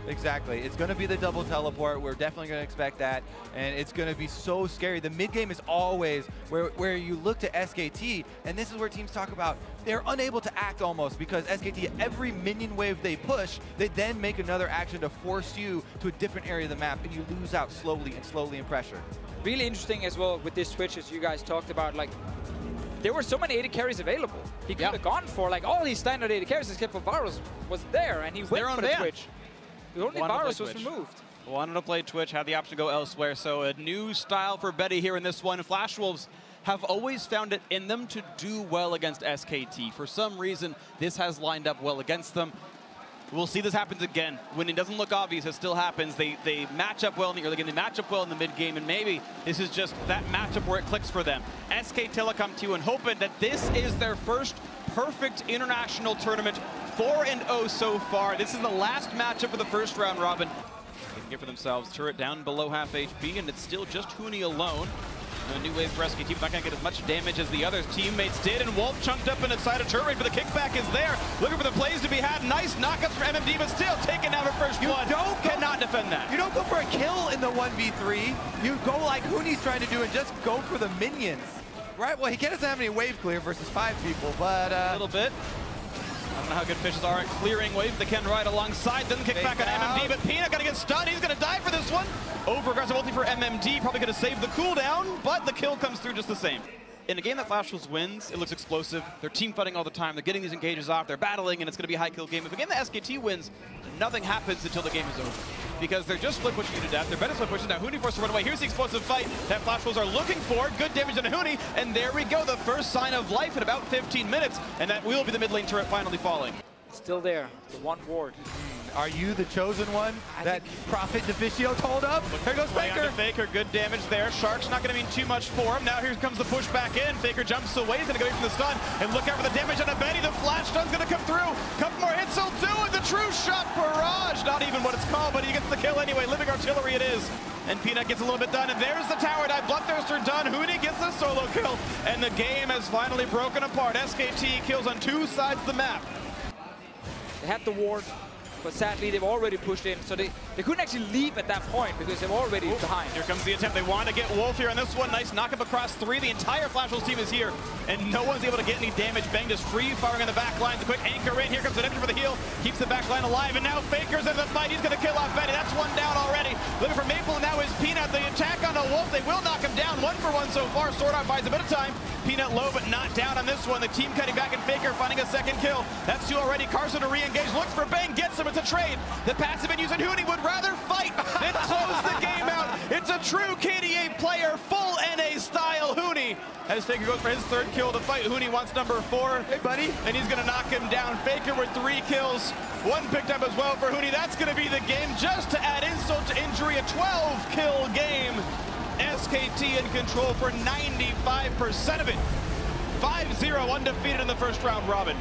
Exactly. It's going to be the double teleport. We're definitely going to expect that. And it's going to be so scary. The mid game is always where you look to SKT, and this is where teams talk about they're unable to act almost because SKT, every minion wave they push, they then make another action to force you to a different area of the map, and you lose out slowly in pressure. Really interesting as well with this switch, as you guys talked about, like, there were so many AD carries available. He could have gone for like all these standard AD carries, except for Varus was there, and he went for the switch. The only Varus was removed. Wanted to play Twitch, had the option to go elsewhere, so a new style for Betty here in this one. Flash Wolves have always found it in them to do well against SKT. For some reason, this has lined up well against them. We'll see this happens again. When it doesn't look obvious, it still happens. They match up well in the early game, they match up well in the mid game, and maybe this is just that matchup where it clicks for them. SK Telecom T1 hoping that this is their first perfect international tournament. 4-0 so far. This is the last matchup for the first round robin. They can get for themselves. Turret down below half HP, and it's still just Huni alone. A new wave for SK Team, not going to get as much damage as the other teammates did, and Wolf chunked up in inside a turret, but the kickback is there. Looking for the plays to be had. Nice knockups for MMD, but still taken out for first blood. Cannot defend that. You don't go for a kill in the 1v3. You go like Huni's trying to do and just go for the minions. Right, well, he doesn't have any wave clear versus 5 people, but... a little bit. I don't know how good Fishes are at clearing waves. They can ride alongside them. Kick back on MMD, but Peanut gonna get stunned. He's gonna die for this one. Over aggressive ulti for MMD. Probably gonna save the cooldown, but the kill comes through just the same. In a game that Flash Wolves wins, it looks explosive. They're team fighting all the time. They're getting these engages off. They're battling, and it's gonna be a high kill game. If a game that SKT wins, nothing happens until the game is over. Because they're just split pushing you to death. They're better split pushing. Now Huni forced to run away. Here's the explosive fight that Flash Wolves are looking for. Good damage on Huni, and there we go. The first sign of life in about 15 minutes, and that will be the mid lane turret finally falling. Still there, the one ward. Are you the chosen one that Prophet Deficio told up? Here goes Faker. Faker, good damage there. Shark's not going to mean too much for him. Now here comes the push back in. Faker jumps away. He's going to go away from the stun. And look out for the damage on a Betty. The flash stun's going to come through. Couple more hits will do it. The true shot barrage. Not even what it's called, but he gets the kill anyway. Living artillery it is. And Peanut gets a little bit done. And there's the tower dive. Bloodthirster done. Huni gets the solo kill. And the game has finally broken apart. SKT kills on 2 sides of the map. They had the ward, but sadly they've already pushed in, so they couldn't actually leave at that point because they're already behind. Here comes the attempt. They want to get Wolf here on this one. Nice knock up across 3. The entire Flash Wolves team is here, and no one's able to get any damage. Bang just free firing on the back line. The quick anchor in. Here comes the Redemption for the heal. Keeps the back line alive, and now Faker's in the fight. He's going to kill off Betty. That's one down already. Looking for Maple, and now is Peanut. The attack on a Wolf. They will knock him down. 1 for 1 so far. Sword Art buys a bit of time. Peanut low, but not down on this one. The team cutting back, and Faker finding a second kill. That's 2 already. Carson to re-engage. Looks for Bang. Gets him. It's a trade. The passive and using Huni would rather fight than close the game out. It's a true KDA player, full NA style Huni. As Faker goes for his 3rd kill of the fight. Huni wants number 4. Hey, buddy. And he's going to knock him down. Faker with 3 kills. 1 picked up as well for Huni. That's going to be the game. Just to add insult to injury, a 12-kill game. SKT in control for 95% of it. 5-0 undefeated in the first round robin.